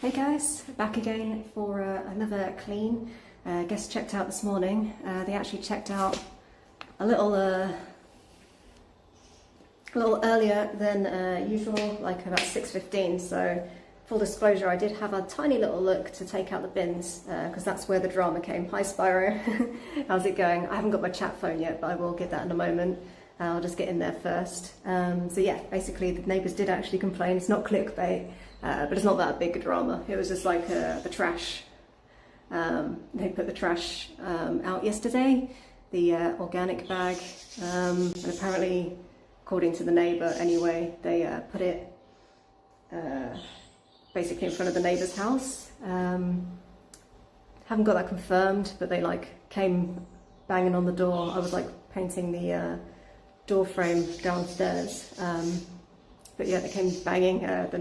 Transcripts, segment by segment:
Hey guys, back again for another clean. Guests checked out this morning. They actually checked out a little earlier than usual, like about 6:15. So, full disclosure, I did have a tiny little look to take out the bins because that's where the drama came. Hi Spyro, how's it going? I haven't got my chat phone yet, but I will get that in a moment. I'll just get in there first. So yeah, basically the neighbours did actually complain. It's not clickbait. But it's not that big a drama. It was just like the trash. They put the trash out yesterday, the organic bag, and apparently, according to the neighbour anyway, they put it basically in front of the neighbour's house. Haven't got that confirmed, but they like came banging on the door. I was like painting the door frame downstairs. But yeah, they came banging. The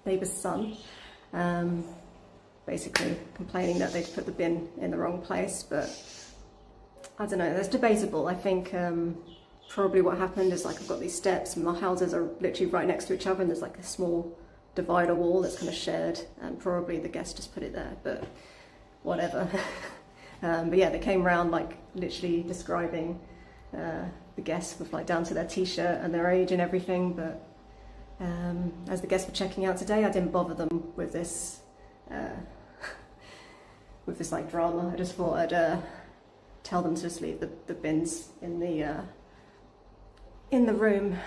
neighbour's son, basically complaining that they'd put the bin in the wrong place, but I don't know, that's debatable. I think probably what happened is like I've got these steps and my houses are literally right next to each other and there's like a small divider wall that's kind of shared and probably the guest just put it there, but whatever. But yeah, they came round like literally describing the guests with like down to their t-shirt and their age and everything, but as the guests were checking out today, I didn't bother them with this like drama. I just thought I'd tell them to just leave the bins in the room.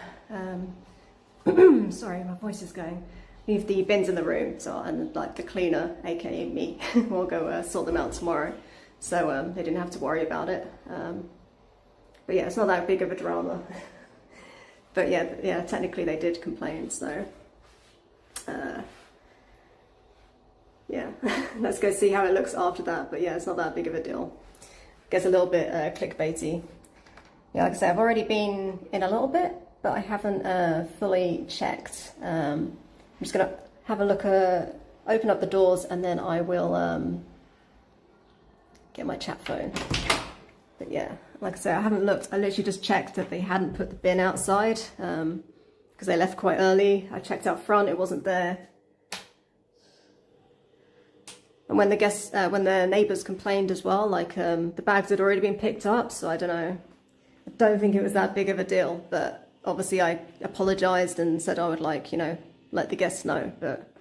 Sorry, my voice is going. Leave the bins in the room, and like the cleaner, aka me, will go sort them out tomorrow. So they didn't have to worry about it. But yeah, it's not that big of a drama. But yeah, technically they did complain, so yeah, let's go see how it looks after that. But yeah, it's not that big of a deal. Gets a little bit clickbaity. Yeah, like I said, I've already been in a little bit, but I haven't fully checked. I'm just gonna have a look, open up the doors, and then I will get my chat phone. But yeah, like I said, I haven't looked. I literally just checked that they hadn't put the bin outside because they left quite early. I checked out front, it wasn't there. And when the neighbours complained as well, like the bags had already been picked up, so I don't know. I don't think it was that big of a deal, but obviously I apologised and said I would let the guests know. But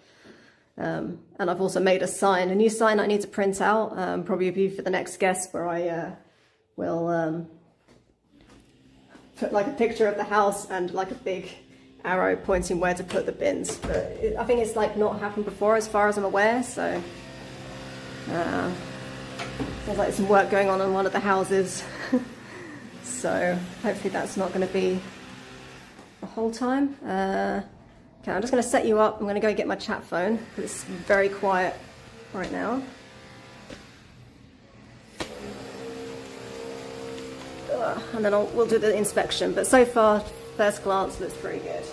and I've also made a new sign I need to print out, probably be for the next guest, where I will put like a picture of the house and like a big arrow pointing where to put the bins. But I think it's like not happened before as far as I'm aware, so there's like some work going on in one of the houses. So hopefully that's not going to be the whole time. Okay, I'm just going to set you up. I'm going to go get my chat phone because it's very quiet right now. And then we'll do the inspection, but so far, first glance, looks pretty good.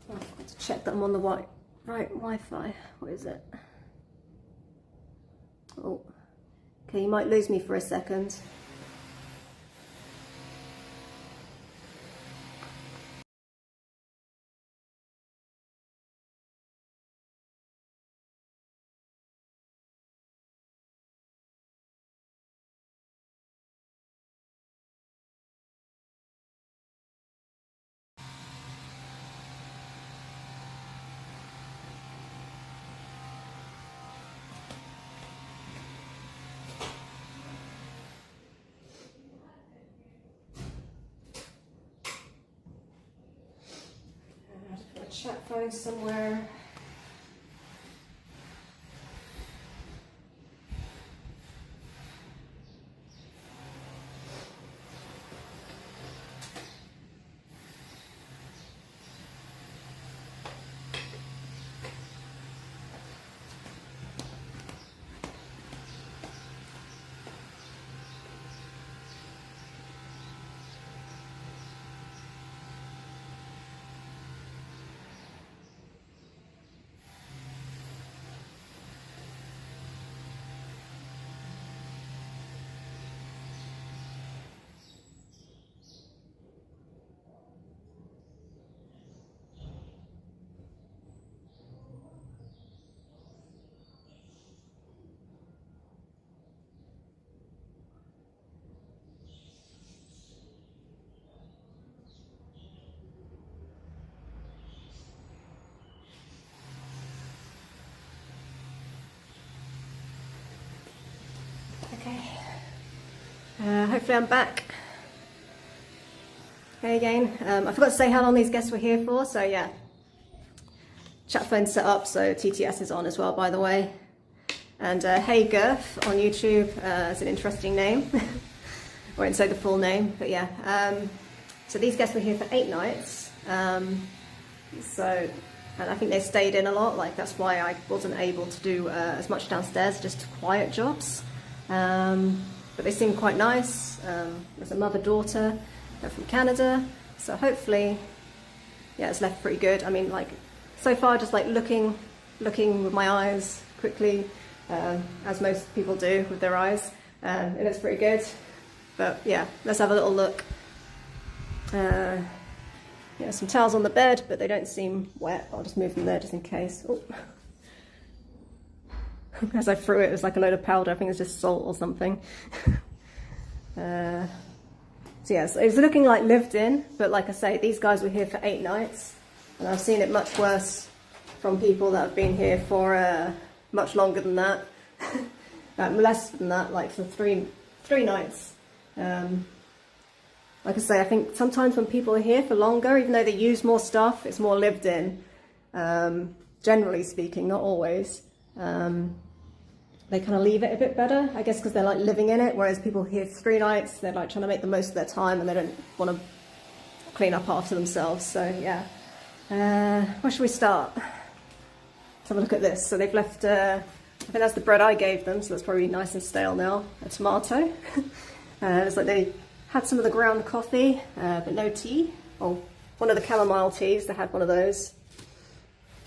I've got to check that I'm on the right Wi-Fi. What is it? Oh, okay, you might lose me for a second. Chat phone somewhere. Okay. Hopefully I'm back. Hey again. I forgot to say how long these guests were here for, so yeah. Chat phone set up, so TTS is on as well, by the way. And Hey Girth on YouTube is an interesting name. I won't say the full name, but yeah. So these guests were here for 8 nights. And I think they stayed in a lot, like that's why I wasn't able to do as much downstairs, just quiet jobs. But they seemed quite nice. There's a mother-daughter, they're from Canada, so hopefully, yeah, it's left pretty good. I mean, like, so far just like looking with my eyes quickly, as most people do with their eyes, it looks pretty good. But yeah, let's have a little look. Yeah, some towels on the bed, but they don't seem wet. I'll just move them there just in case. Oh. As I threw it, it was like a load of powder. I think it's just salt or something. So yeah, so it was looking like lived in, but like I say, these guys were here for 8 nights, and I've seen it much worse from people that have been here for much longer than that. Less than that, like for three nights. Like I say, I think sometimes when people are here for longer, even though they use more stuff, it's more lived in. Generally speaking, not always. They kind of leave it a bit better, I guess, because they're like living in it. Whereas people here 3 nights, they're like trying to make the most of their time and they don't want to clean up after themselves. So yeah, where should we start? Let's have a look at this. So they've left, I think that's the bread I gave them, so that's probably nice and stale now. A tomato. It's like they had some of the ground coffee, but no tea. Oh, one of the chamomile teas, they had one of those.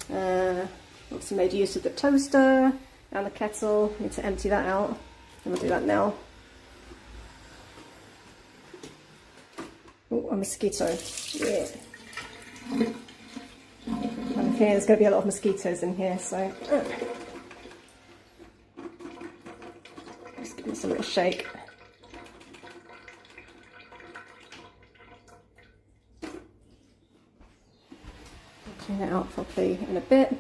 Obviously made use of the toaster and the kettle. Need to empty that out, and we'll do that now. Oh, a mosquito. Yeah. I'm feeling there's going to be a lot of mosquitoes in here, so just give this a little shake. Clean it out properly in a bit.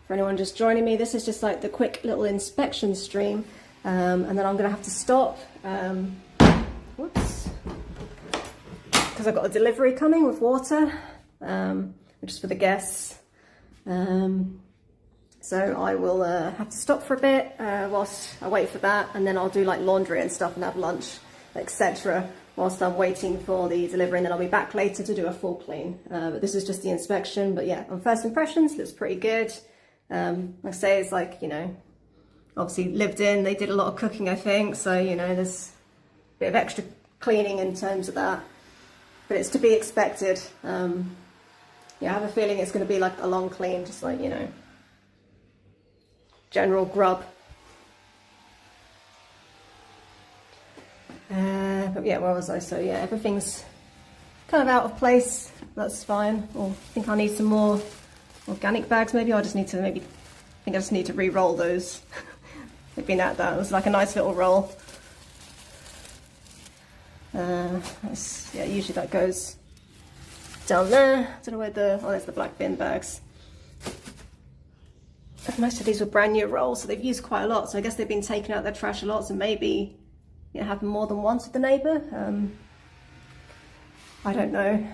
For anyone just joining me, this is just like the quick little inspection stream, and then I'm going to have to stop. Whoops, because I've got a delivery coming with water, which is for the guests. So I will have to stop for a bit whilst I wait for that, and then I'll do like laundry and stuff and have lunch, etc. whilst I'm waiting for the delivery, and then I'll be back later to do a full clean. But this is just the inspection, but yeah, on first impressions, looks pretty good. Like I say, it's like, you know, obviously lived in, they did a lot of cooking, I think, so, you know, there's a bit of extra cleaning in terms of that, but it's to be expected. Yeah, I have a feeling it's going to be like a long clean, just like, you know, general grub. But yeah, where was I? So yeah, everything's kind of out of place. That's fine. Or I think I need some more organic bags. Maybe I just need to I think I just need to re-roll those. They've been at that. It was like a nice little roll. Yeah, usually that goes down there. I don't know where there's the black bin bags. Most of these were brand new rolls, so they've used quite a lot. So I guess they've been taking out their trash a lot. So maybe it happened more than once with the neighbour. I don't know.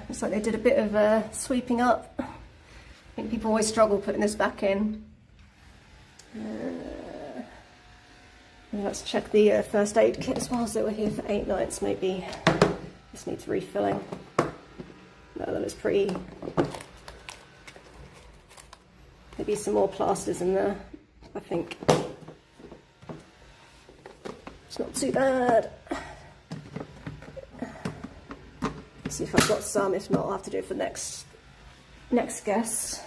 Looks like they did a bit of sweeping up. I think people always struggle putting this back in. Let's check the first aid kit as well, as they were here for 8 nights. Maybe this needs refilling. No, that looks pretty. Maybe some more plasters in there, I think. It's not too bad. Let's see if I've got some. If not, I'll have to do it for next guests.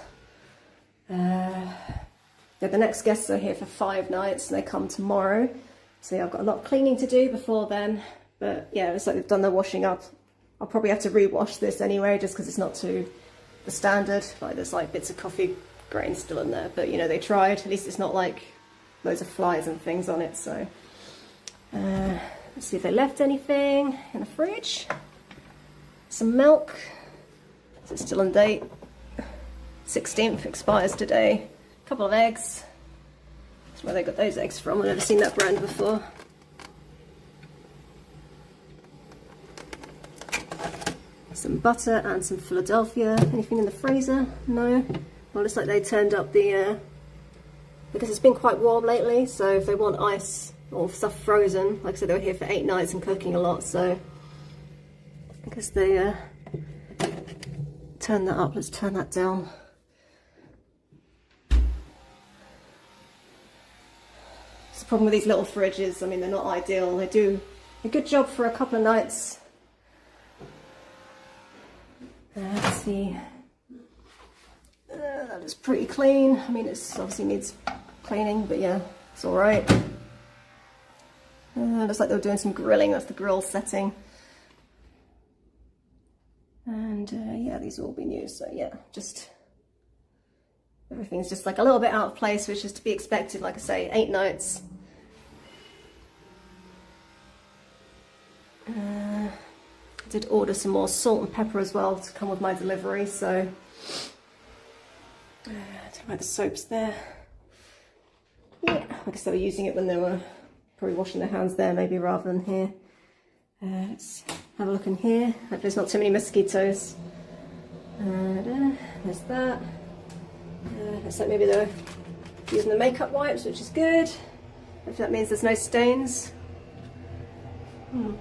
Yeah, the next guests are here for 5 nights, and they come tomorrow. So yeah, I've got a lot of cleaning to do before then. But yeah, it's like they've done their washing up. I'll probably have to re-wash this anyway, just because it's not to the standard. Like there's like bits of coffee grains still in there, but you know, they tried. At least it's not like loads of flies and things on it. So let's see if they left anything in the fridge. Some milk. Is it still on date? 16th expires today. A couple of eggs. That's where they got those eggs from. I've never seen that brand before. Some butter and some Philadelphia. Anything in the freezer? No. Well, looks like they turned up the, because it's been quite warm lately, so if they want ice or stuff frozen, like I said, they were here for 8 nights and cooking a lot, so I guess they turn that up. Let's turn that down. It's the problem with these little fridges. I mean, they're not ideal. They do a good job for a couple of nights. Let's see. That is pretty clean. I mean, it's obviously needs cleaning, but yeah, it's all right. Looks like they were doing some grilling. That's the grill setting. And yeah, these will all be new. So yeah, just everything's just like a little bit out of place, which is to be expected. Like I say, 8 nights. I did order some more salt and pepper as well to come with my delivery, so I don't know why the soap's there. Yeah, I guess they were using it when they were probably washing their hands there, maybe rather than here. Let's have a look in here. Hopefully there's not too many mosquitoes. There's that. Looks like maybe they're using the makeup wipes, which is good. Hopefully that means there's no stains.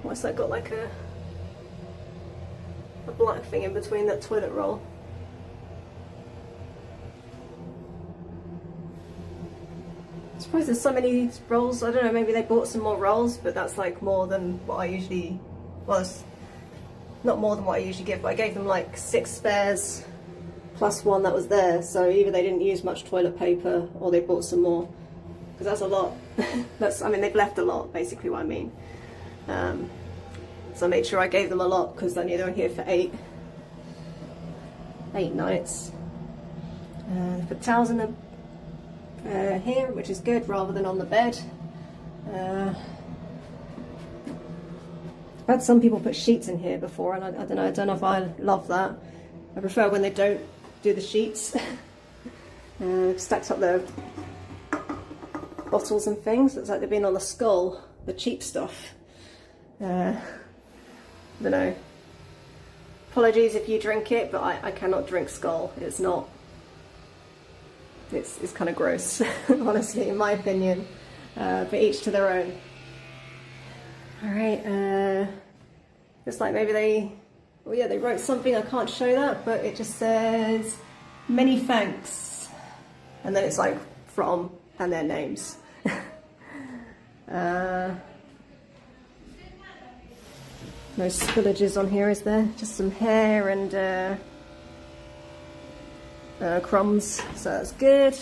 What's that got, like a black thing in between that toilet roll? I suppose there's so many rolls. I don't know, maybe they bought some more rolls, but that's like more than what I usually, well, it's not more than what I usually give, but I gave them like 6 spares plus 1 that was there, so either they didn't use much toilet paper or they bought some more, because that's a lot. I mean, they've left a lot, basically what I mean. So I made sure I gave them a lot because I knew they were here for 8 nights. Put towels in the here, which is good, rather than on the bed. I've had some people put sheets in here before, and I don't know if I love that. I prefer when they don't do the sheets. Stacked up their bottles and things. Looks like they've been on the Skull, the cheap stuff. I don't know. Apologies if you drink it, but I cannot drink Skull. It's not. It's kind of gross, honestly, in my opinion. But each to their own. All right. Looks like maybe they. Well, yeah, they wrote something. I can't show that, but it just says many thanks, and then it's like from and their names. No spillages on here, is there? Just some hair and crumbs, so that's good.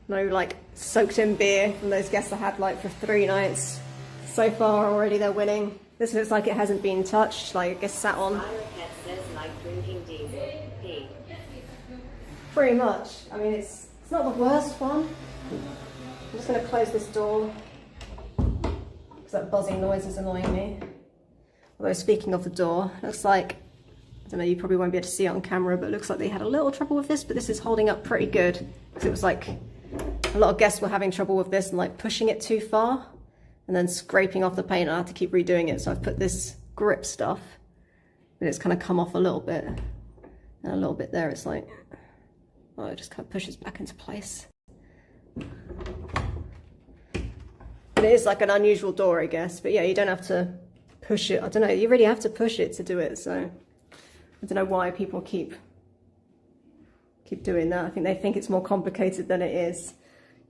No like soaked in beer from those guests I had like for 3 nights. So far already they're winning. This looks like it hasn't been touched, like I guess sat on. Pretty much. I mean, it's not the worst one. I'm just going to close this door because that buzzing noise is annoying me. Although speaking of the door, looks like, I don't know, you probably won't be able to see it on camera, but it looks like they had a little trouble with this, but this is holding up pretty good. Because it was like, a lot of guests were having trouble with this and like pushing it too far and then scraping off the paint. I had to keep redoing it, so I've put this grip stuff, but it's kind of come off a little bit. And a little bit there, it's like, oh, it just kind of pushes back into place. But it is like an unusual door, I guess, but yeah, you don't have to push it. I don't know, you really have to push it to do it, so I don't know why people keep doing that. I think they think it's more complicated than it is.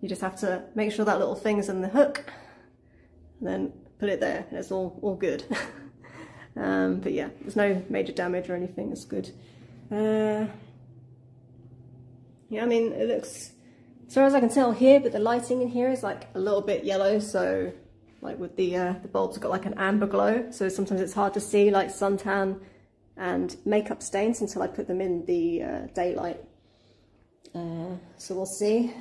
You just have to make sure that little thing's in the hook and then put it there and it's all good. But yeah, there's no major damage or anything. It's good. Yeah, I mean, it looks, as far as I can tell here, but the lighting in here is like a little bit yellow, so like with the bulbs have got like an amber glow, so sometimes it's hard to see like suntan and makeup stains until I put them in the daylight. So we'll see.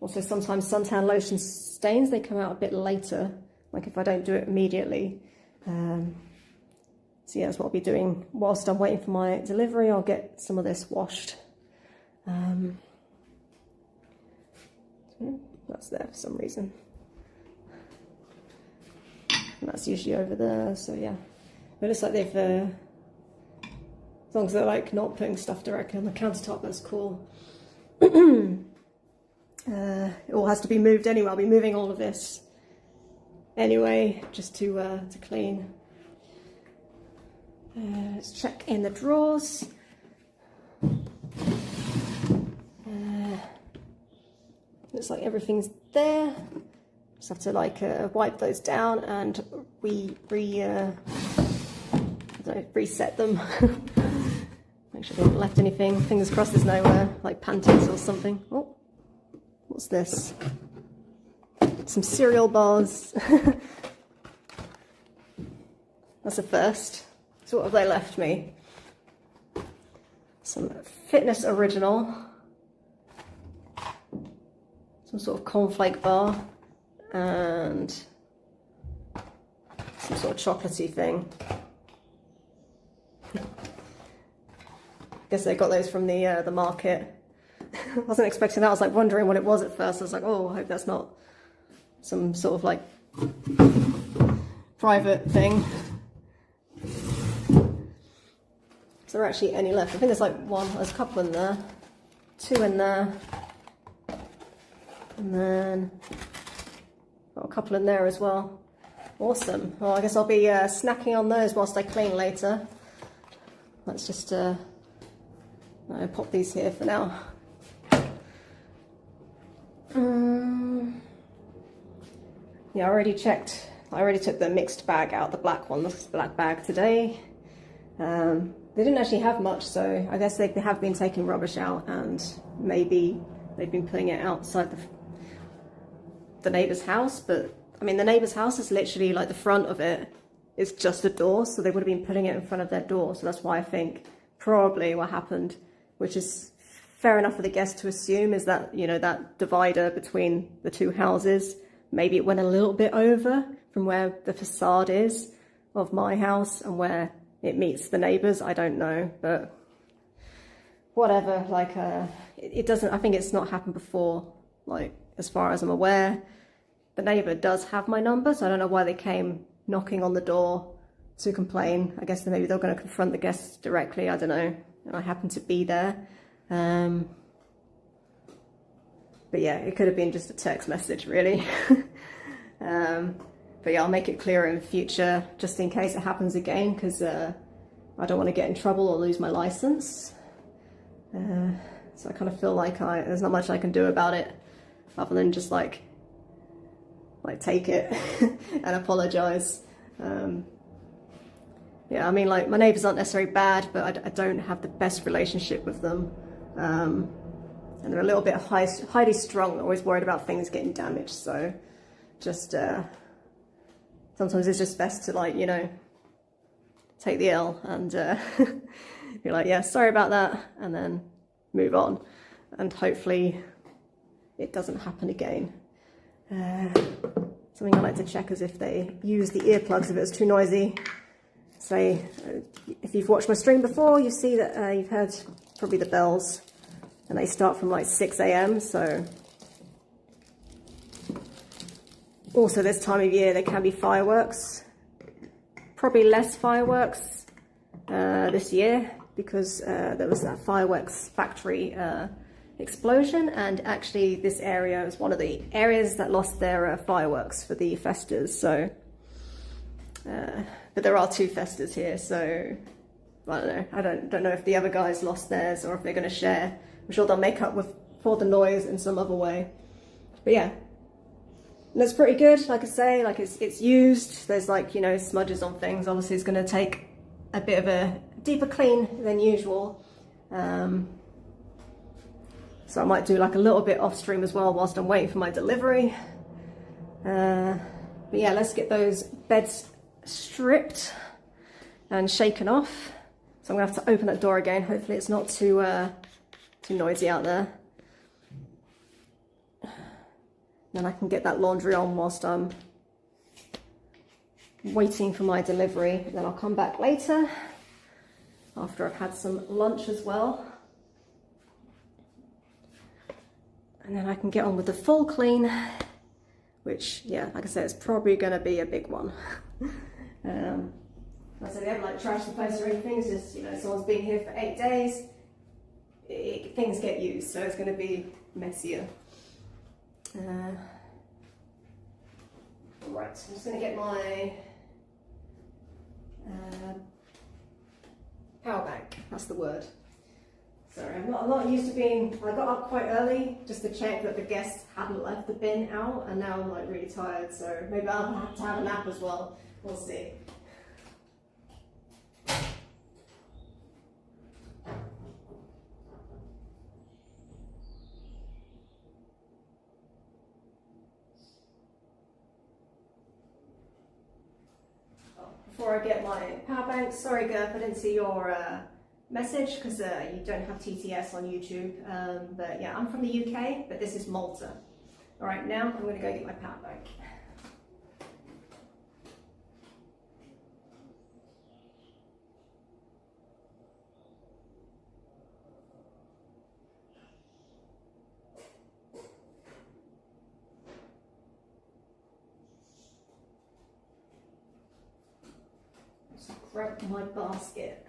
Also, sometimes suntan lotion stains, they come out a bit later, like if I don't do it immediately. So yeah, that's what I'll be doing whilst I'm waiting for my delivery. I'll get some of this washed. That's there for some reason. And that's usually over there, so yeah. But it looks like they've, as long as they're like not putting stuff directly on the countertop, that's cool. It all has to be moved anyway. I'll be moving all of this anyway, just to clean. Let's check in the drawers. Looks like everything's there. Just have to like wipe those down and reset them. Make sure they haven't left anything. Fingers crossed there's no like panties or something. Oh, what's this? Some cereal bars. That's a first. So what have they left me? Some Fitness Original. Some sort of cornflake bar. And some sort of chocolatey thing. Guess they got those from the market. I wasn't expecting that. I was like wondering what it was at first. I was like, oh, I hope that's not some sort of like private thing. Is there actually any left? I think there's like one. There's a couple in there, 2 in there, and then got a couple in there as well. Awesome. Well, I guess I'll be snacking on those whilst I clean later. Let's just pop these here for now. Yeah, I already checked. I already took the mixed bag out, the black one, the black bag today. They didn't actually have much, so I guess they have been taking rubbish out, and maybe they've been putting it outside the neighbour's house. But I mean, the neighbour's house is literally like the front of it is just a door, so they would have been putting it in front of their door. So that's why I think probably what happened, which is fair enough for the guest to assume, is that, you know, that divider between the two houses, maybe it went a little bit over from where the facade is of my house and where it meets the neighbours. I don't know, but whatever. Like it doesn't, I think it's not happened before, like as far as I'm aware. The neighbour does have my number, so I don't know why they came knocking on the door to complain. I guess maybe they're going to confront the guests directly, I don't know, and I happen to be there. But yeah, it could have been just a text message, really. But yeah, I'll make it clearer in future, just in case it happens again, because I don't want to get in trouble or lose my license. So I kind of feel like there's not much I can do about it, other than just like take it and apologize. Yeah, I mean, like, my neighbours aren't necessarily bad, but I don't have the best relationship with them. And they're a little bit highly strung, always worried about things getting damaged. So just sometimes it's just best to, like, you know, take the L and be like, yeah, sorry about that, and then move on. And hopefully it doesn't happen again. Something I like to check is if they use the earplugs if it's too noisy. Say, if you've watched my stream before, you see that you've heard probably the bells, and they start from like 6 AM, so also this time of year there can be fireworks. Probably less fireworks this year, because there was that fireworks factory explosion, and actually this area is one of the areas that lost their fireworks for the festas. So but there are 2 festas here, so I don't know. I don't know if the other guys lost theirs or if they're going to share. I'm sure they'll make up for the noise in some other way. But yeah, that's pretty good. Like I say, like it's used. There's, like, you know, smudges on things. Obviously it's going to take a bit of a deeper clean than usual. So I might do like a little bit off stream as well whilst I'm waiting for my delivery. But yeah, let's get those beds stripped and shaken off. So I'm gonna have to open that door again. Hopefully it's not too noisy out there. Then I can get that laundry on whilst I'm waiting for my delivery. Then I'll come back later after I've had some lunch as well. And then I can get on with the full clean, which, yeah, like I said, it's probably going to be a big one. Like I said, we haven't like trashed the place or anything. It's just, you know, someone's been here for 8 days. Things get used, so it's going to be messier. Right, so I'm just going to get my power bank. That's the word. Sorry, I'm not used to being. I got up quite early just to check that the guests hadn't left the bin out, and now I'm like really tired. So maybe I'll have to have a nap as well. We'll see. Before I get my power bank, sorry Gerth, I didn't see your message because you don't have TTS on YouTube. But yeah, I'm from the UK, but this is Malta. All right, now I'm going to go get my power bank. Grab my basket.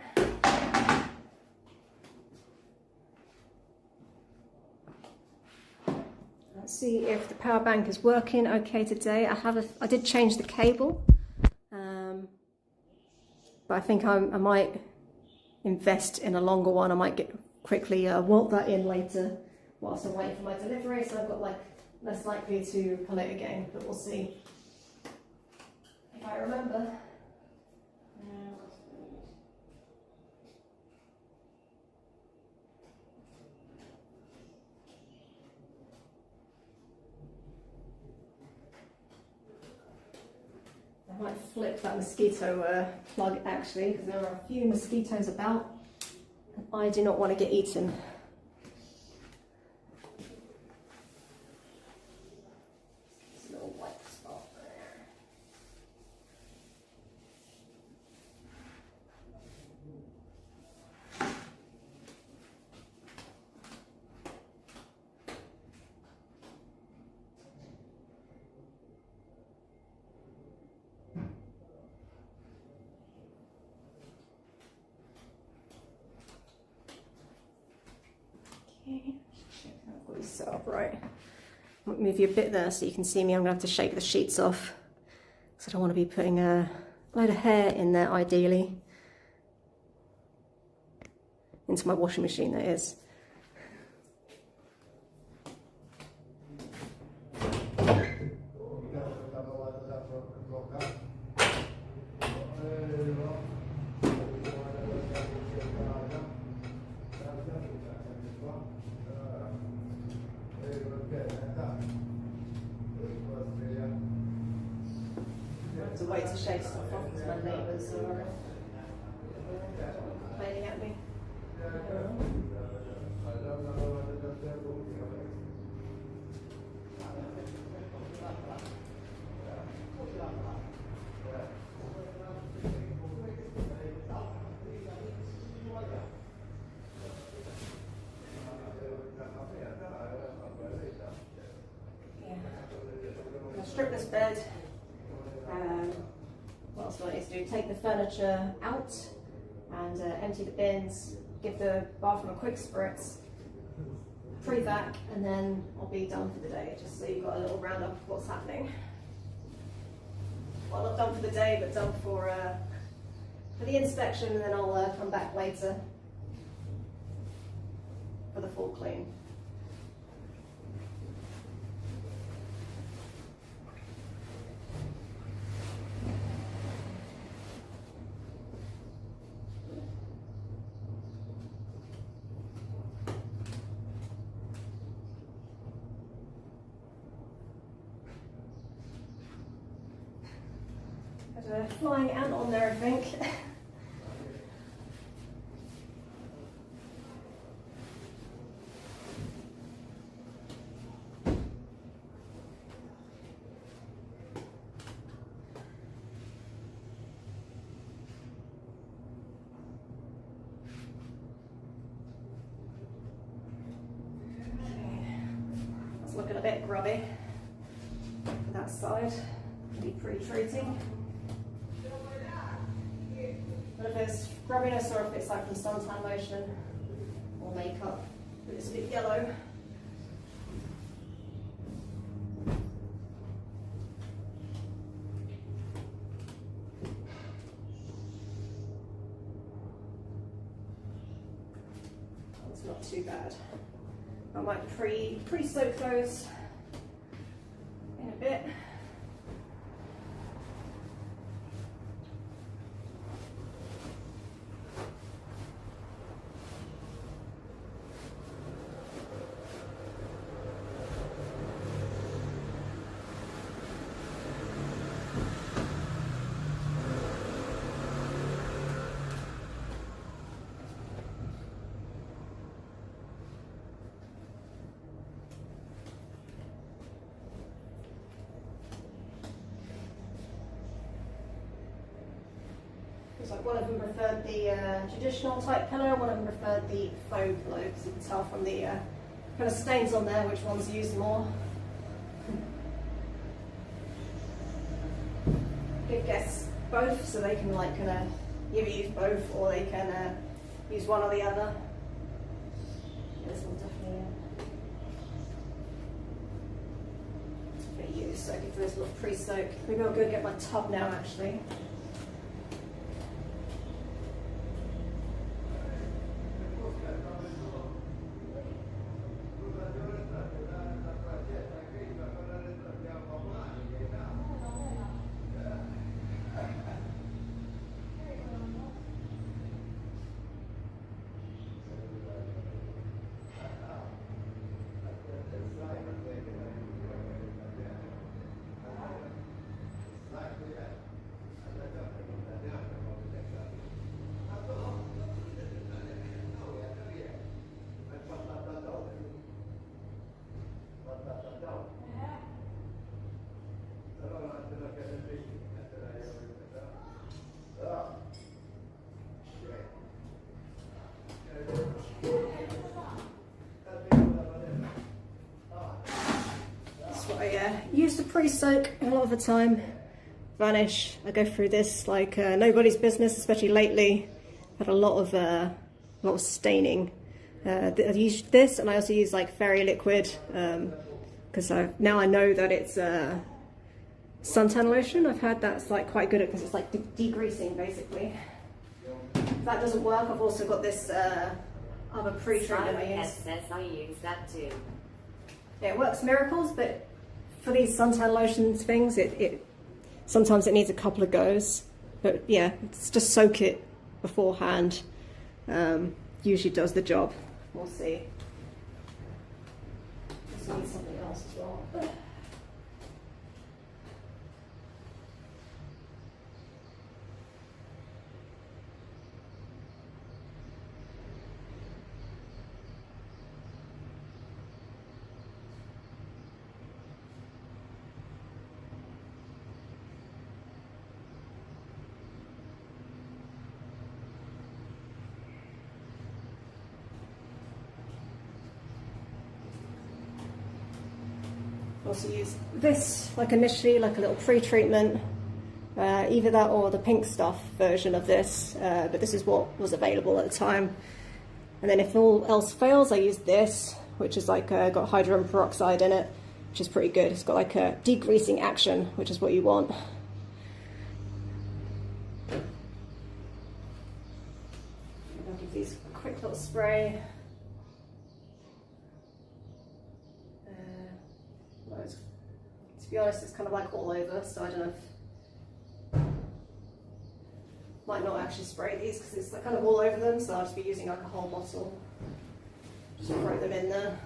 Let's see if the power bank is working okay today. I did change the cable, but I think I might invest in a longer one. I might quickly walt that in later whilst I'm waiting for my delivery, so I've got like less likely to pull it again, but we'll see if I remember. I might flip that mosquito plug actually, because there are a few mosquitoes about and I do not want to get eaten. This little white spot there. Check I've got this set up right. I'll move you a bit there so you can see me. I'm going to have to shake the sheets off because I don't want to be putting a load of hair in there, ideally. Into my washing machine, that is. To wait to shake stuff off because my neighbours are complaining at me. I'll strip this bed. What else do I need to do? Take the furniture out and empty the bins, give the bathroom a quick spritz, pre-vac, and then I'll be done for the day, just so you've got a little roundup of what's happening. Well, not done for the day, but done for the inspection, and then I'll come back later for the full clean. There's a flying ant on there, I think. a bit grubby for that side. Be pre-treating. But if it's grubbiness or if it's like from suntan lotion or makeup, but it's a bit yellow. It's not too bad. I might pre-soak those in a bit. Like one of them preferred the traditional type pillow, one of them preferred the faux pillow, because you can tell from the kind of stains on there which one's used more. Give guests both, so they can like kind of either use both or they can use one or the other. This one definitely use, so I give this a little pre-soak. Maybe I'll go get my tub now actually. Use the pre-soak a lot of the time, vanish. I go through this like nobody's business, especially lately. I've had a lot of staining. I use this, and I also use like fairy liquid because now I know that it's suntan lotion. I've had that's like quite good at because it's like degreasing basically. If that doesn't work, I've also got this other pre-treatment I use. I use that too. Yeah, it works miracles, but for these suntan lotions things, sometimes it needs a couple of goes. But yeah, just soak it beforehand. Usually does the job. We'll see. This needs something else as well. Also use this like initially like a little pre-treatment, either that or the pink stuff version of this, but this is what was available at the time. And then if all else fails, I use this, which is like got hydrogen peroxide in it, which is pretty good. It's got like a degreasing action, which is what you want. I'll give these a quick little spray. To be honest, it's kind of like all over, so I don't know if... Might not actually spray these because it's kind of all over them, so I'll just be using like a whole bottle. Just throw them in there.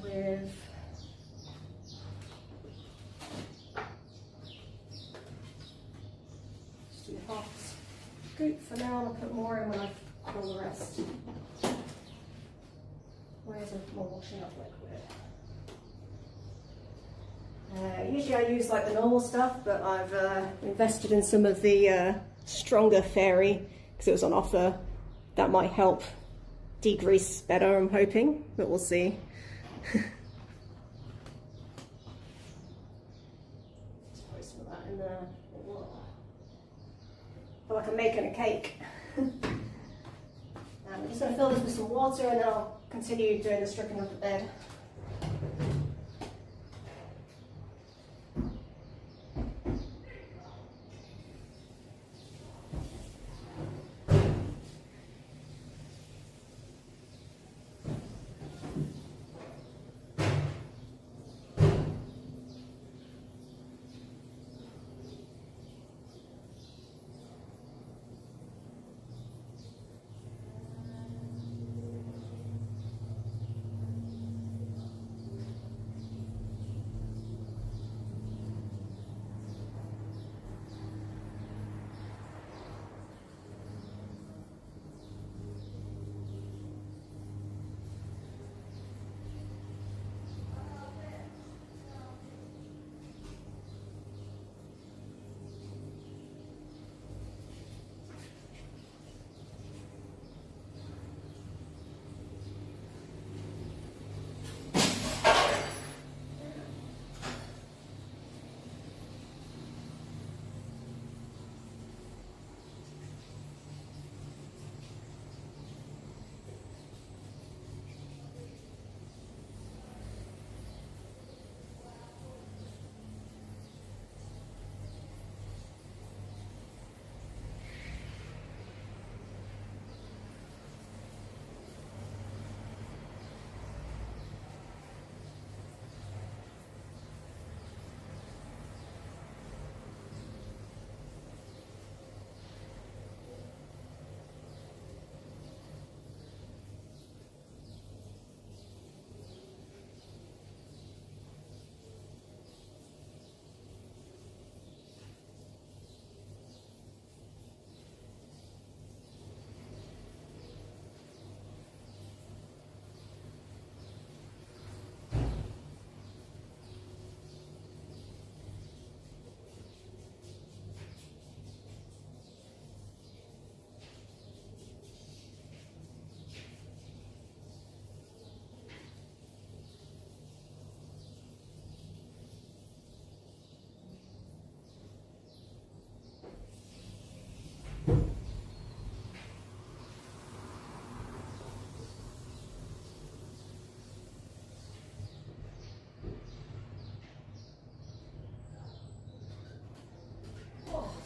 With... Just do half a scoop for now, and I'll put more in when I pour the rest. Where's the more washing up liquid? Usually I use like the normal stuff, but I've invested in some of the stronger fairy because it was on offer. That might help degrease better, I'm hoping, but we'll see. Throw some of that in there. I feel like I'm making a cake. I'm just going to fill this with some water and then I'll continue doing the stripping of the bed.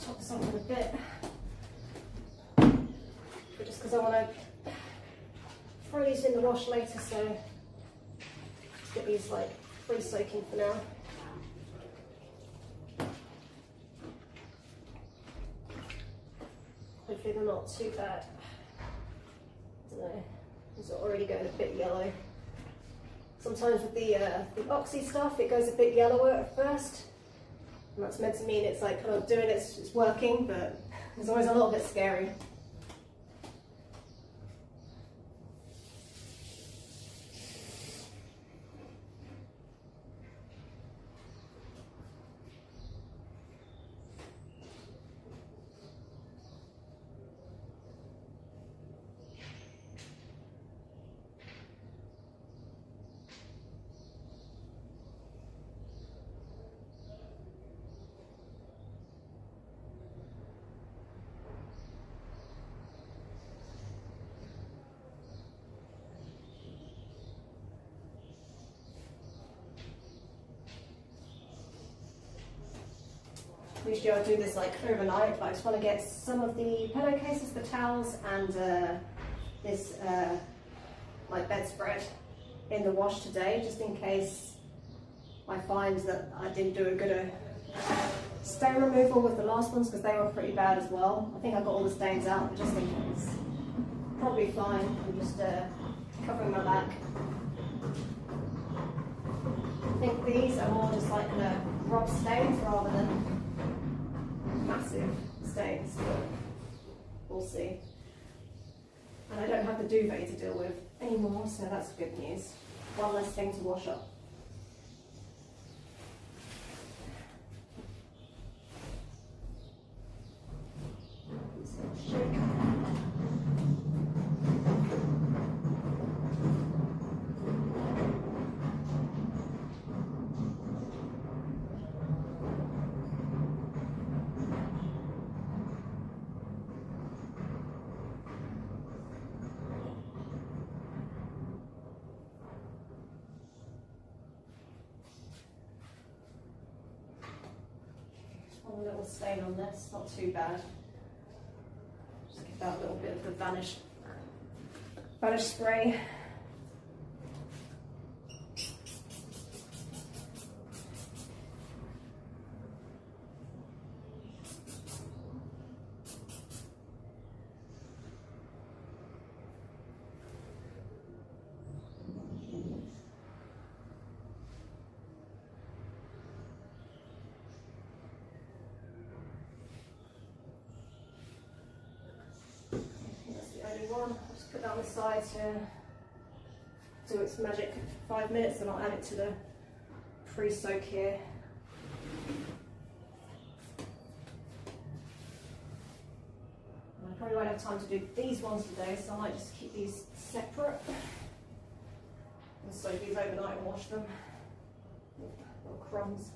Chop this off in a bit, but just because I want to throw these in the wash later, so just get these like free soaking for now. Hopefully they're not too bad. I don't know, these are already going a bit yellow. Sometimes with the oxy stuff it goes a bit yellower at first. And that's meant to mean it's like kind of doing it's working, but it's always a little bit scary. Usually I do this like overnight, but I just want to get some of the pillowcases, the towels, and this like bedspread in the wash today, just in case I find that I didn't do a good stain removal with the last ones, because they were pretty bad as well. I think I got all the stains out, but just in case. Probably fine. I'm just covering my back. I think these are more just like rub stains rather than massive stains, but we'll see. And I don't have the duvet to deal with anymore, so that's good news. One less thing to wash up. one little stain on this, not too bad. Just give that a little bit of the vanish spray. One. I'll just put that on the side to do its magic 5 minutes, and I'll add it to the pre-soak here. And I probably won't have time to do these ones today, so I might just keep these separate and soak these overnight and wash them. Little crumbs.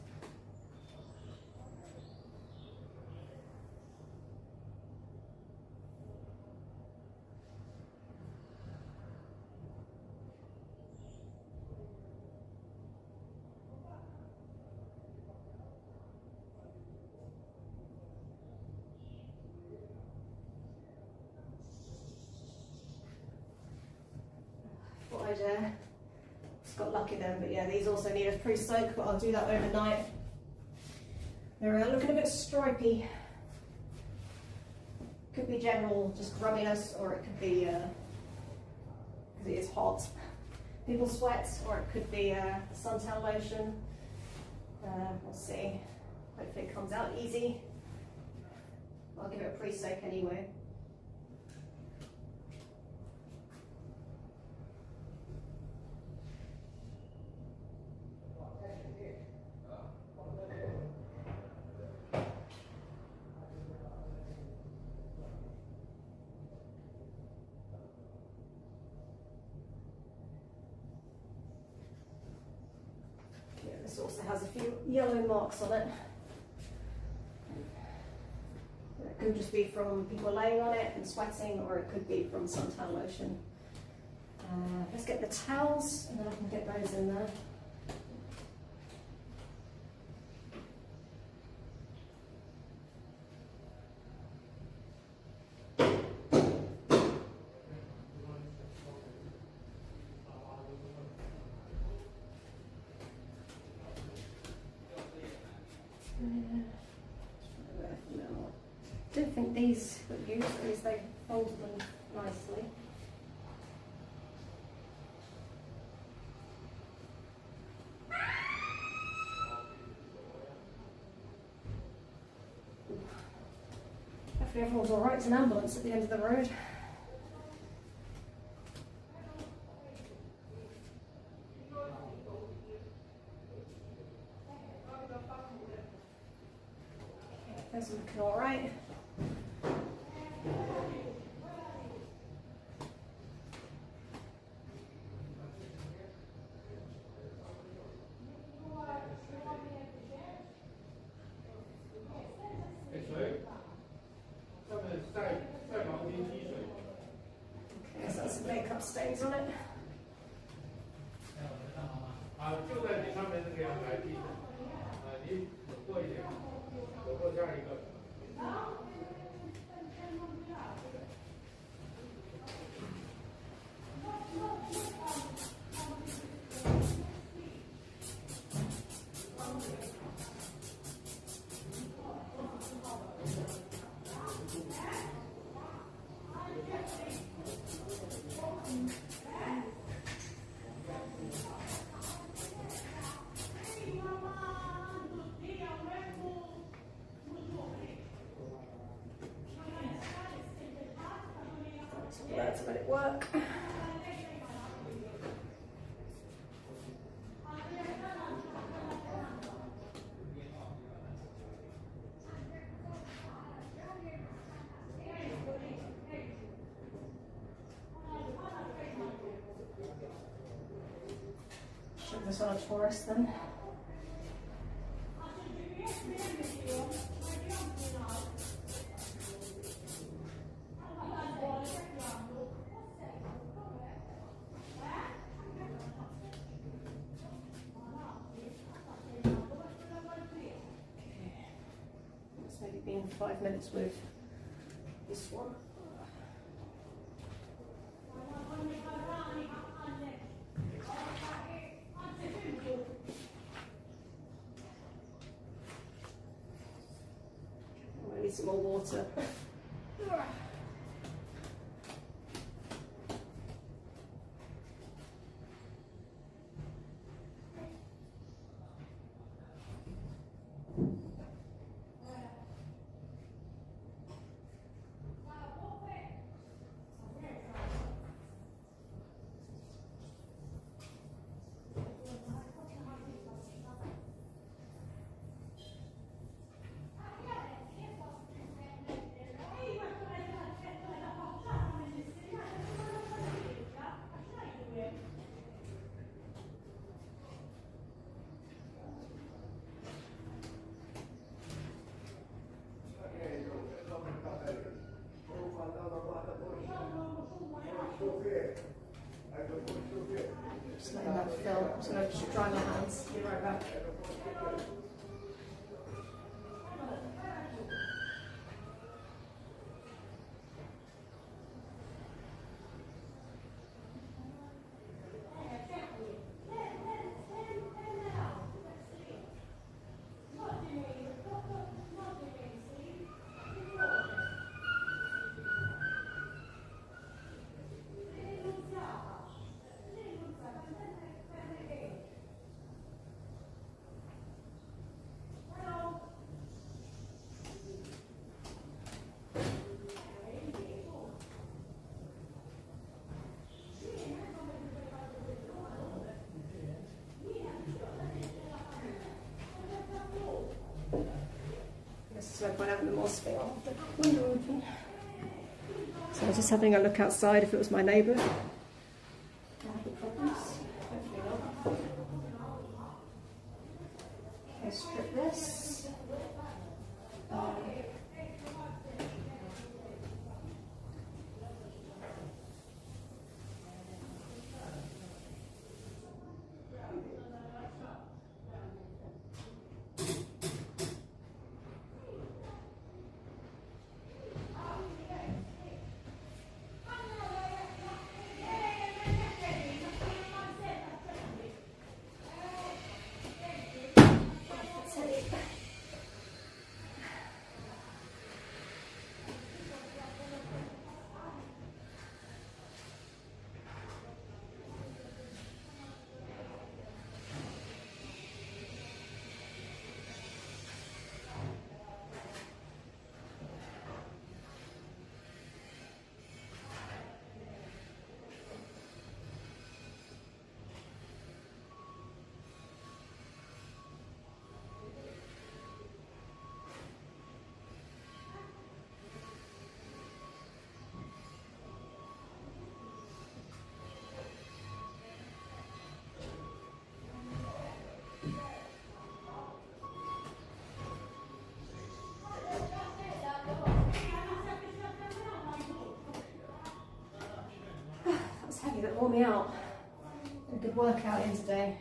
Just got lucky then, but yeah, these also need a pre-soak, but I'll do that overnight. They're looking a bit stripy. Could be general just grumminess, or it could be because it is hot, people sweat, or it could be suntan lotion. We'll see. Hopefully it comes out easy. I'll give it a pre-soak anyway. This also has a few yellow marks on it. It could just be from people laying on it and sweating, or it could be from suntan lotion. Let's get the towels, and then I can get those in there. I don't think these were used, because they folded them nicely. Hopefully everyone's alright. It's an ambulance at the end of the road. Those are looking alright. Okay, so that's some makeup stains on it. Let's let it work. Shove this on a Taurus then. 5 minutes with this one. I need some more water. Just letting that fill. I'm just going to dry my hands. Be right back. So I went out in the atmosphere. I'll have the window open. So I was just having a look outside if it was my neighbour. Any problems? Hopefully not. Okay, strip this. Heavy, that wore me out. A good workout in today.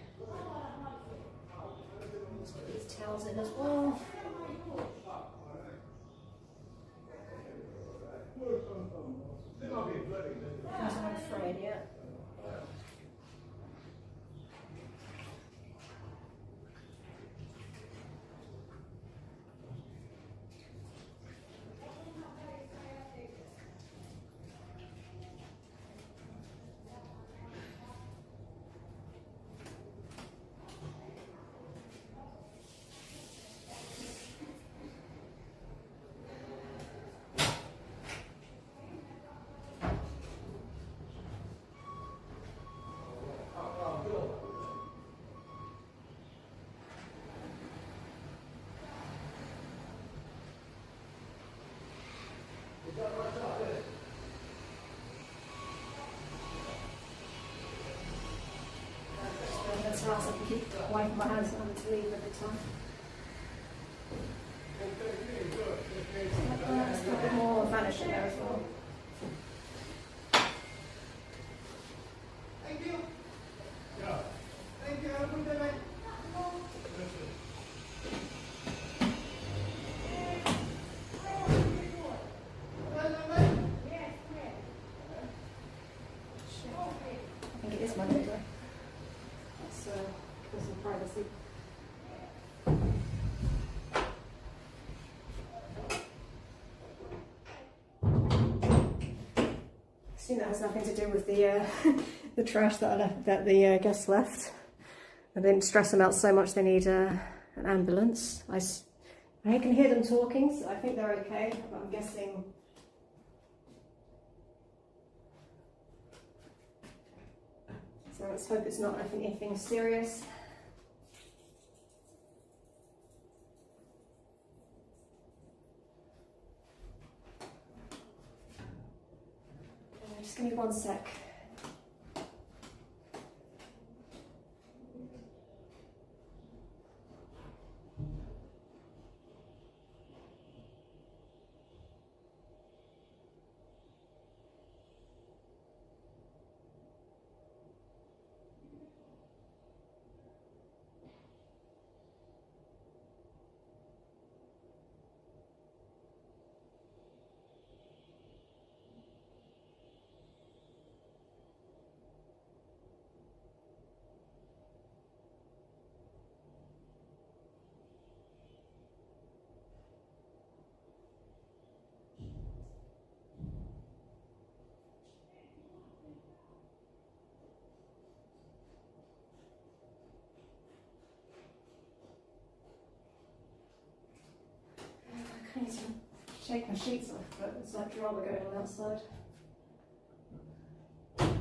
Let's put these towels in as well. I'm afraid yet. That's nice, I can keep wiping my hands and having to leave every time. There's a bit more vanish in there as well. Thank you. Yeah. Thank you. Have a good day, mate. assume that has nothing to do with the the trash that I left, that the guests left. I didn't stress them out so much they need an ambulance. I can hear them talking, so I think they're okay, but I'm guessing. So let's hope it's not anything serious. Just give me 1 sec. I need to shake my sheets off, but there's like drama going on outside. Okay,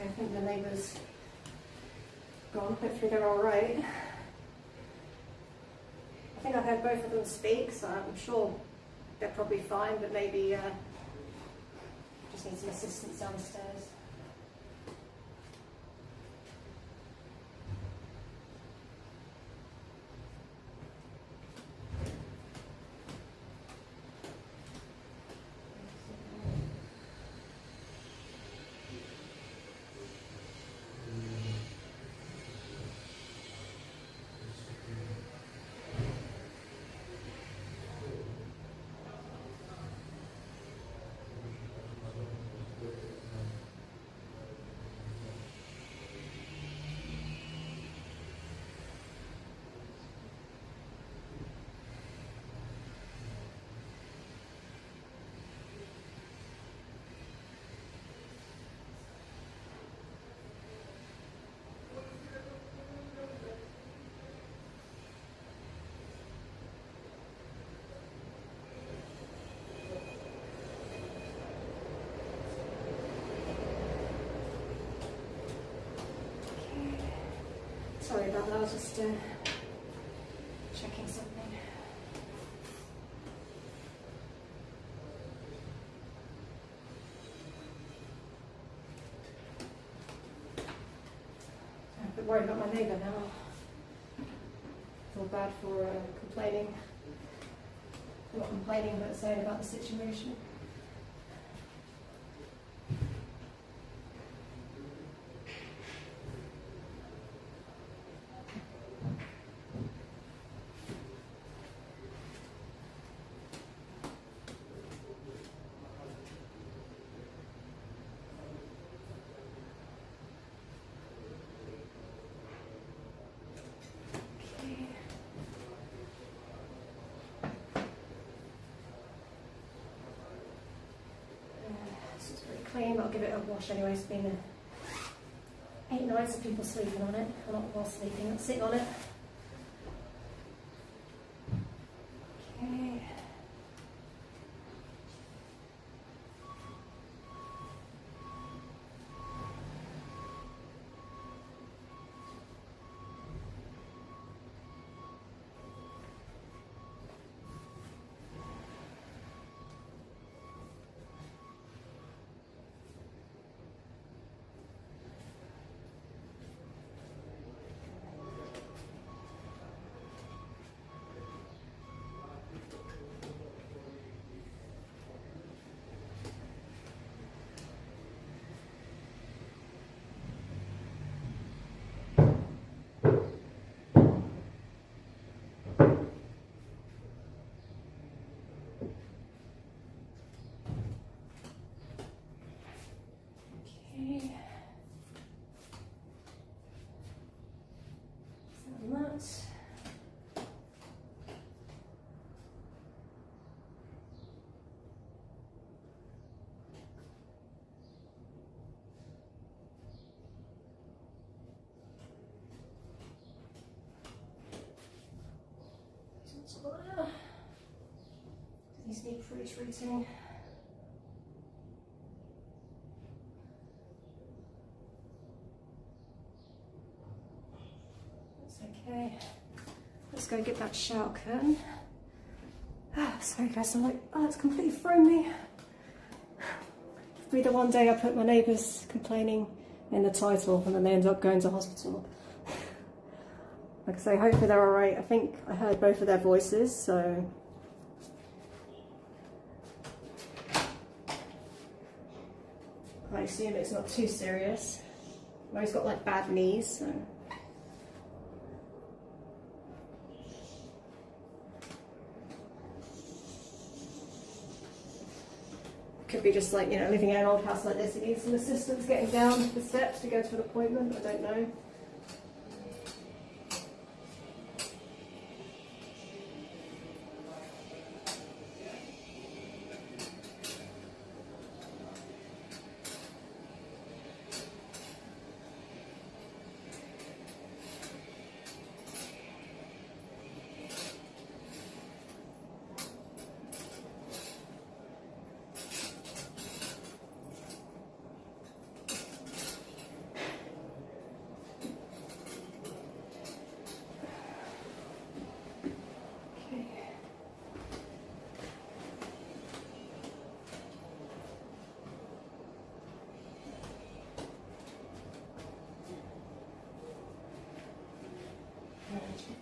I think the neighbours gone. Hopefully they're all right. I think I've heard both of them speak, so I'm sure they're probably fine, but maybe just need some assistance downstairs. Sorry about that, I was just checking something. I'm a bit worried about my neighbour now. I feel bad for complaining. Not complaining, but saying about the situation. Clean, but I'll give it a wash anyway. It's been 8 nights of people sleeping on it, or not while sleeping, sitting on it. Okay. So, these need pre-treating. That's okay. Let's go get that shower curtain. Sorry guys, I'm like, oh, it's completely thrown me. It'll be the one day I put my neighbours complaining in the title and then they end up going to hospital. Like I say, hopefully they're alright. I think I heard both of their voices, so... I assume it's not too serious. He's got like bad knees, so... Could be just like, you know, living in an old house like this, he needs some assistance getting down the steps to go to an appointment, I don't know.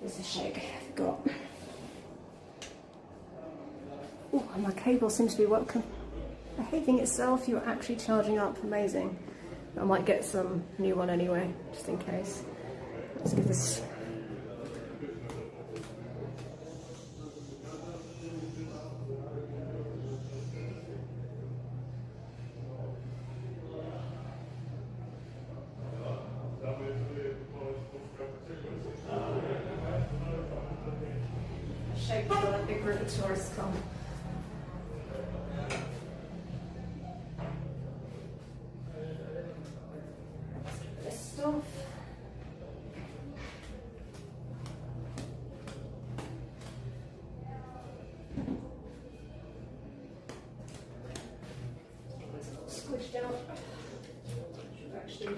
There's a shake, I forgot. Oh, and my cable seems to be behaving itself. You're actually charging up, amazing. I might get some new one anyway, just in case. Let's give this... Shake before that big group of tourists come. This stuff. Squished out. Should actually.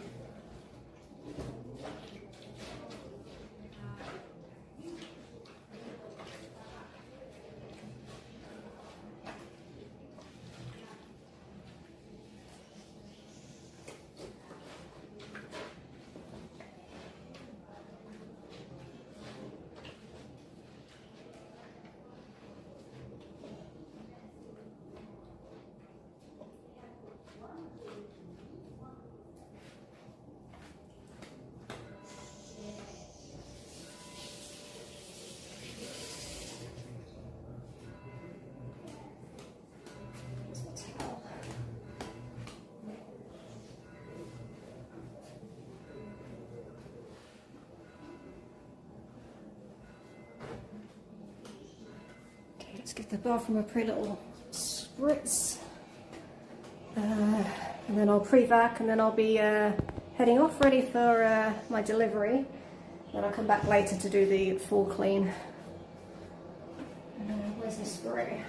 Let's give the bathroom a pretty little spritz. And then I'll pre-vac and then I'll be heading off ready for my delivery. Then I'll come back later to do the full clean. Where's the spray?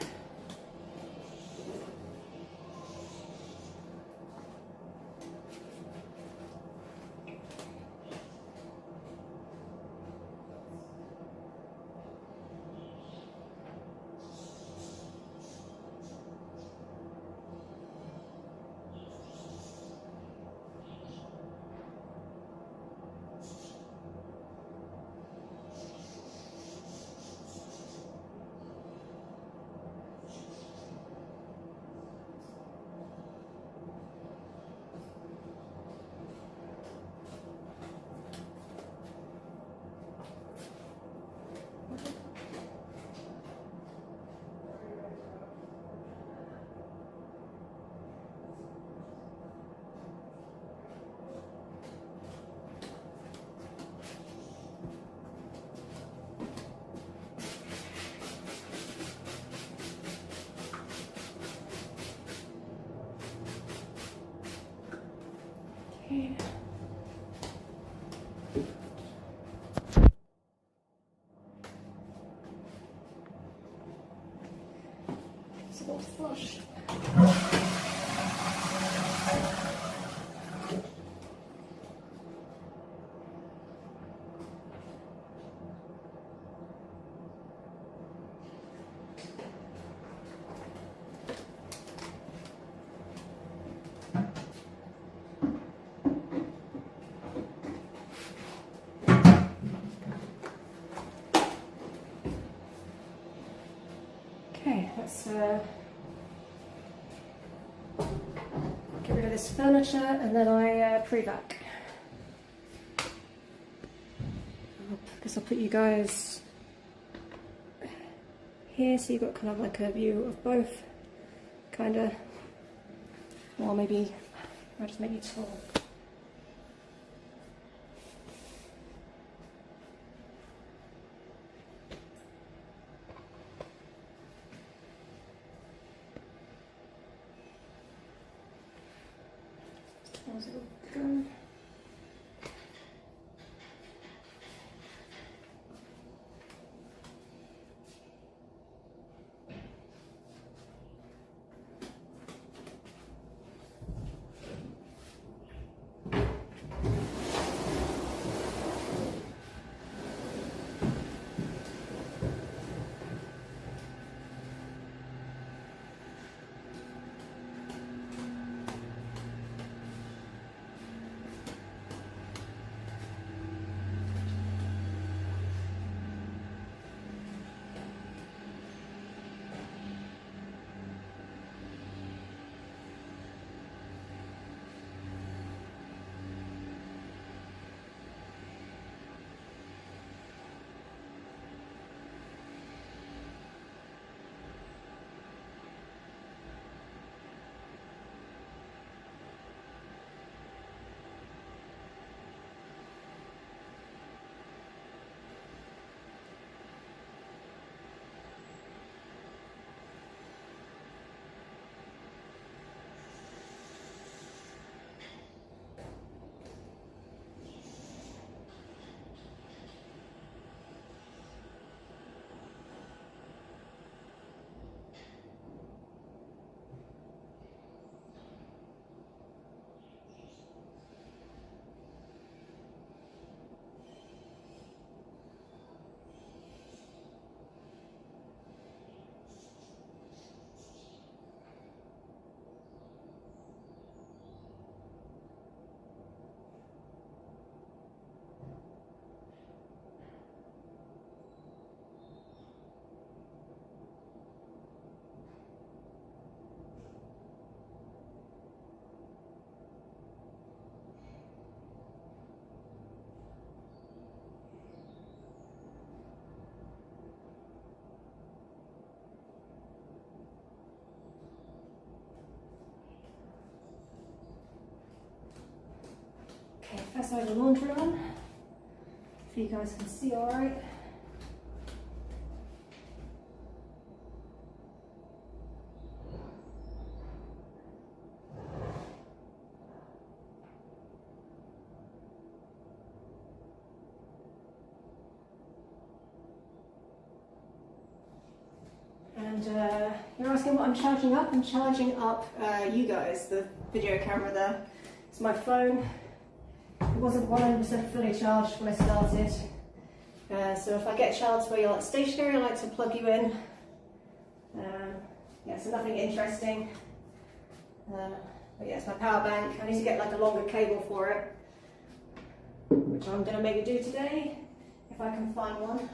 It's a little flush. Okay, let's get rid of this furniture and then I pre-vac. I guess I'll put you guys here so you've got kind of like a view of both, kind of, or maybe I'll just make you tall. How's it going? Okay, first I have the laundry on, so you guys can see alright. And you're asking what I'm charging up? I'm charging up you guys, the video camera there. It's my phone. It wasn't 100% fully charged when I started. So if I get charged where you're like stationary, I like to plug you in. Yeah, so nothing interesting. But yeah, it's my power bank. I need to get like a longer cable for it, which I'm going to maybe do today, if I can find one.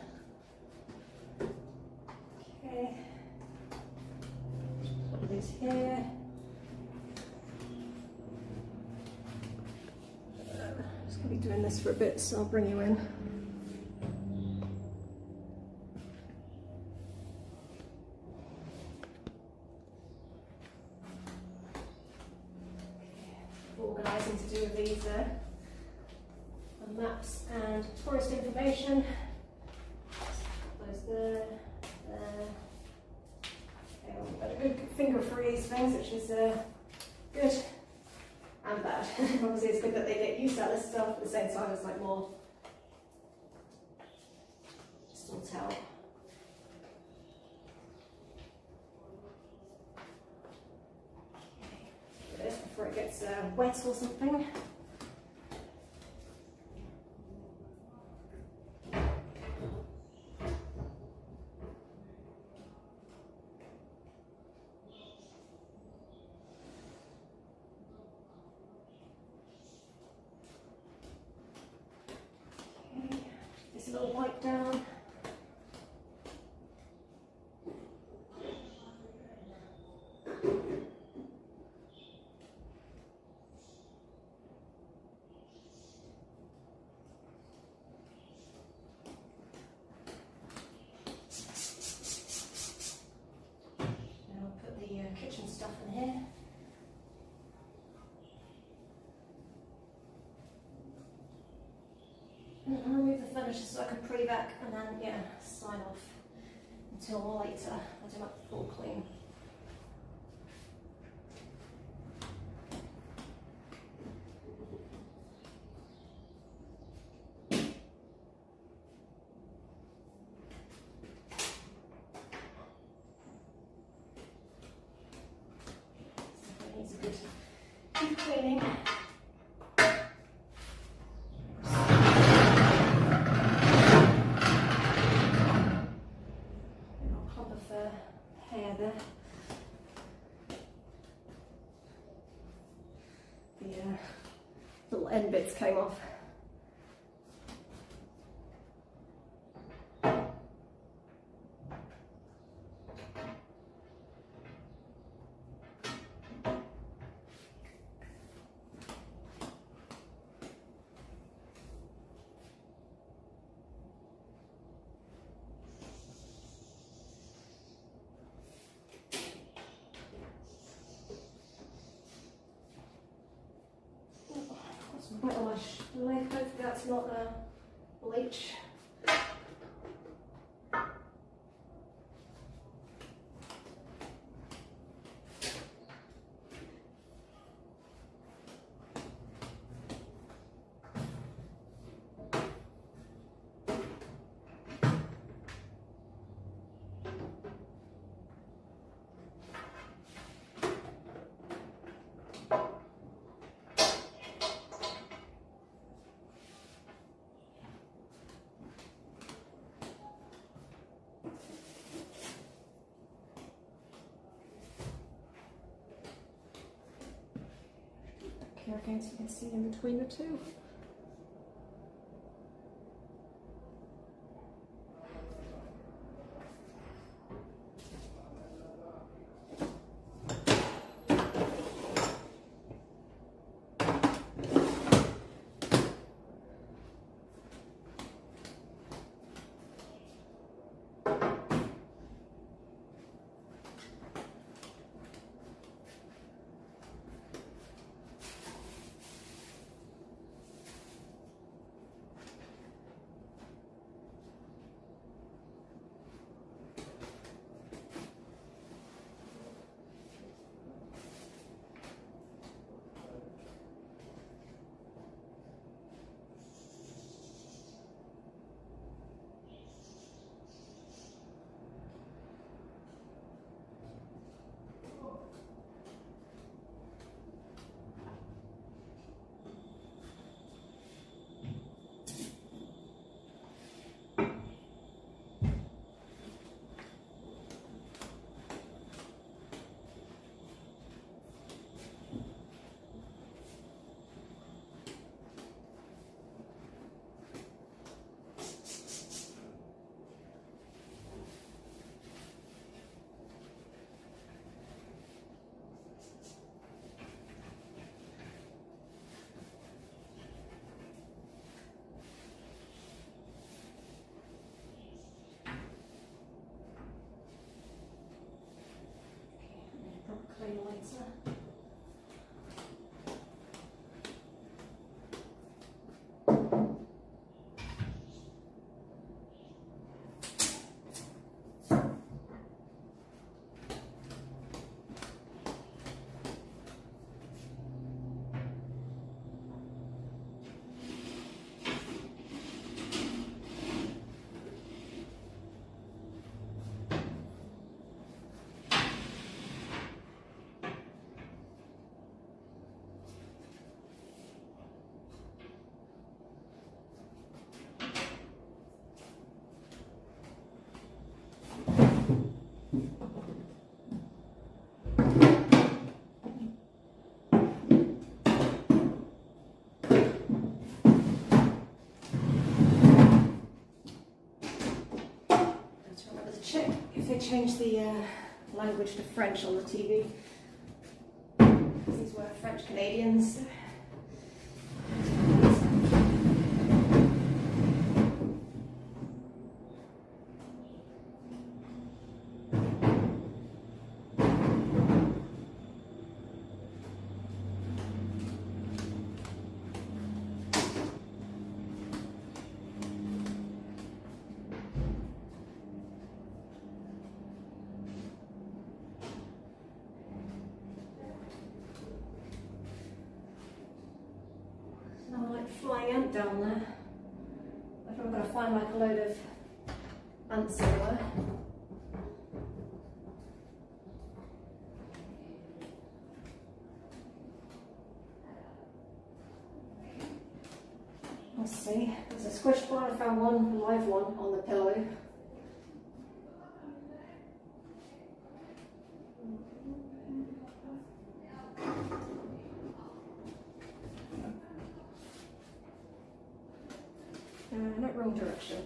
Okay. Put these here. Just going to be doing this for a bit, so I'll bring you in. Organising to do with these maps and tourist information. Those there. Got a good finger for these things, which is good and bad. Obviously it's good that they get used to this stuff, at the same time it's like more just all tell. it's wet or something. Okay, this little wipe down. Kitchen stuff in here. And I'll remove the furniture so I can pre-vac and then, yeah, sign off until later. I'll do my full clean. Needs a good deep cleaning. Little clump of hair there. The little end bits came off. Wet on my leg, hopefully that's not bleach. Again, so you can see in between the two. check if they changed the language to French on the TV. These were French Canadians. Flying ant down there. I think I'm going to find like a load of ants somewhere. Let's see. There's a squish fly. I found one, a live one, on the pillow. Not wrong direction.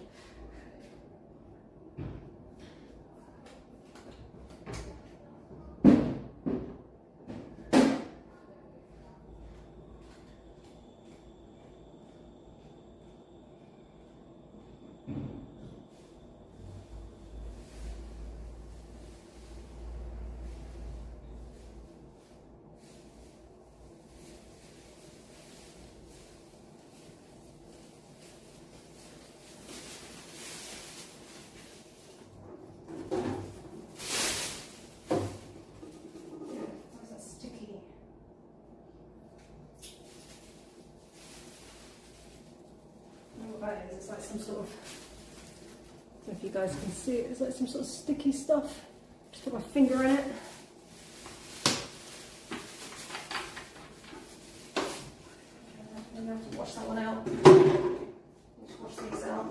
It's like some sort of, I don't know if you guys can see it, it's like some sort of sticky stuff. Just put my finger in it. I'm going to have to wash that one out. Let's wash these out.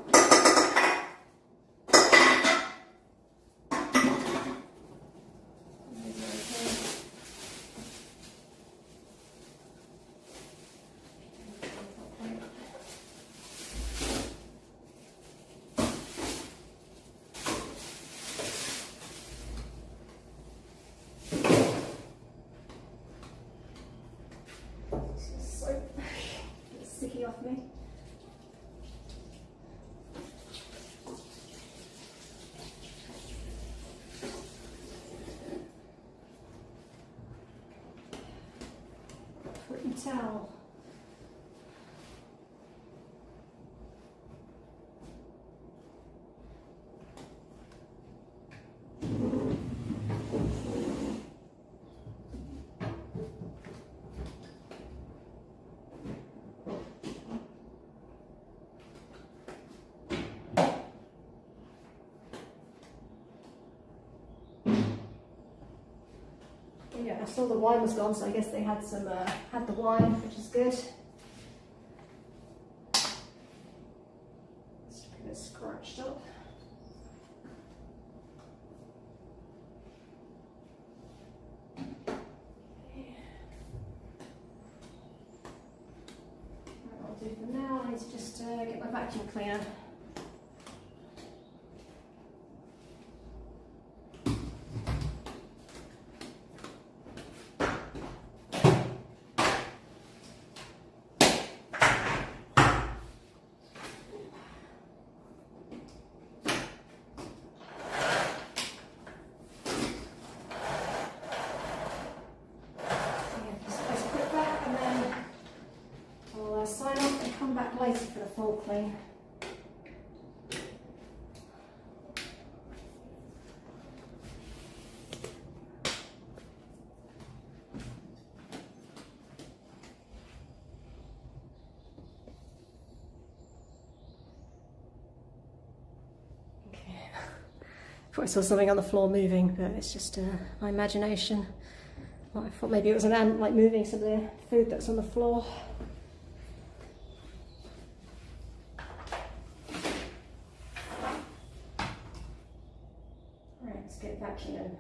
Sticky off me. Pretty towel. Yeah, I saw the wine was gone, so I guess they had some had the wine, which is good. It's a bit scratched up. Right, I'll do for now. I need to just get my vacuum cleaner. Sign off and come back later for the full clean. Okay. Thought I saw something on the floor moving, but it's just my imagination. I thought maybe it was an ant like moving some of the food that's on the floor. Let's get vacuuming.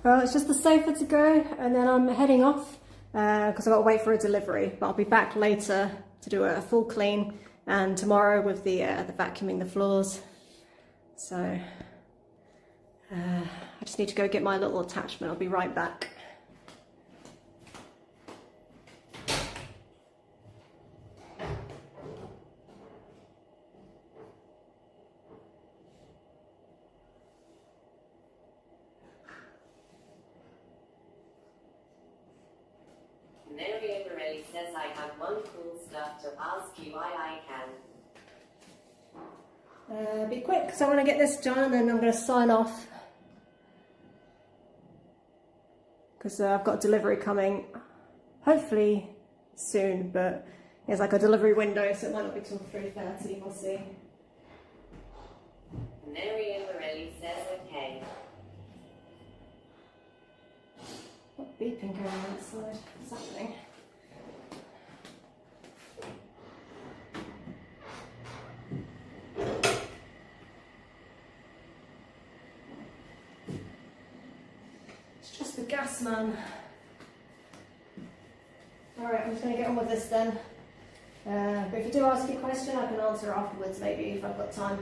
Well, it's just the sofa to go, and then I'm heading off because I've got to wait for a delivery. But I'll be back later to do a full clean, and tomorrow with the vacuuming the floors. So I just need to go get my little attachment. I'll be right back. Says I have one cool stuff to ask you why I can. Be quick, because I want to get this done and then I'm going to sign off. Because I've got a delivery coming, hopefully soon, but it's like a delivery window, so it might not be till 3:30, we'll see. Mary Morelli says okay. What beeping going on outside? What's happening? The gas man. Alright, I'm just going to get on with this then. But if you do ask a question, I can answer afterwards, maybe, if I've got time.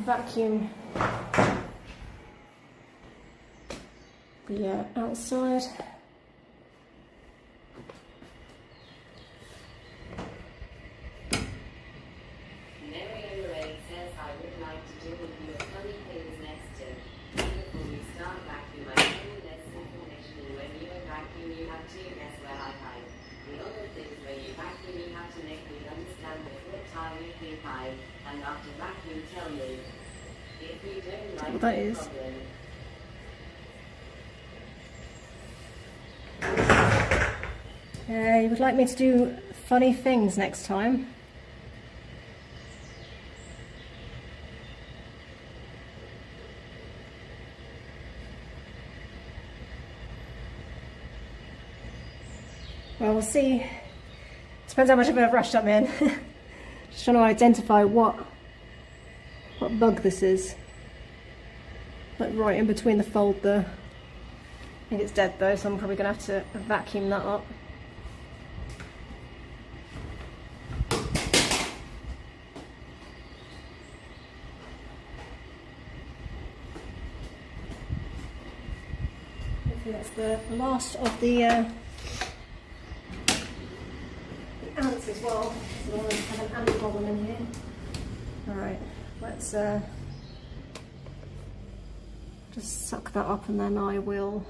Vacuum the outside. Mary Ray says I would like to do with you funny things next to. Before you start vacuum, I give you less information, and when you vacuum you have to guess where I hide. The other things where you vacuum you have to make me understand the flip time you think I, and after vacuum tell me. If you don't like that is. You would like me to do funny things next time? Well, we'll see. Depends how much of a rush I'm in. Just trying to identify what bug this is. Like right in between the fold there. I think it's dead though, so I'm probably going to have to vacuum that up. Hopefully that's the last of the ants as well. So I have an ant problem in here. Alright. let's just suck that up and then I will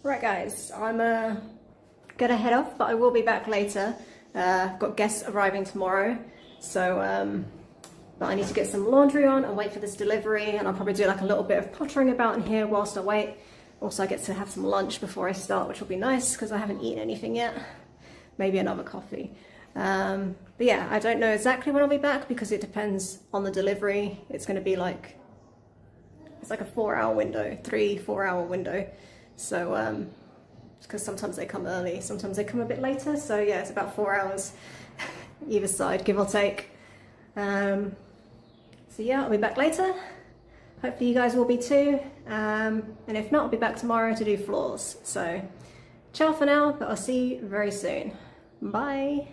Right guys, I'm gonna head off, but I will be back later. I've got guests arriving tomorrow, so but I need to get some laundry on and wait for this delivery, and I'll probably do like a little bit of pottering about in here whilst I wait. Also, I get to have some lunch before I start, which will be nice because I haven't eaten anything yet. Maybe another coffee. But yeah, I don't know exactly when I'll be back because it depends on the delivery. It's going to be like, it's like a 4-hour window, 3-4 hour window. So, because sometimes they come early, sometimes they come a bit later. So yeah, it's about 4 hours either side, give or take. So yeah, I'll be back later. Hopefully you guys will be too. And if not, I'll be back tomorrow to do floors. So ciao for now, but I'll see you very soon. Bye.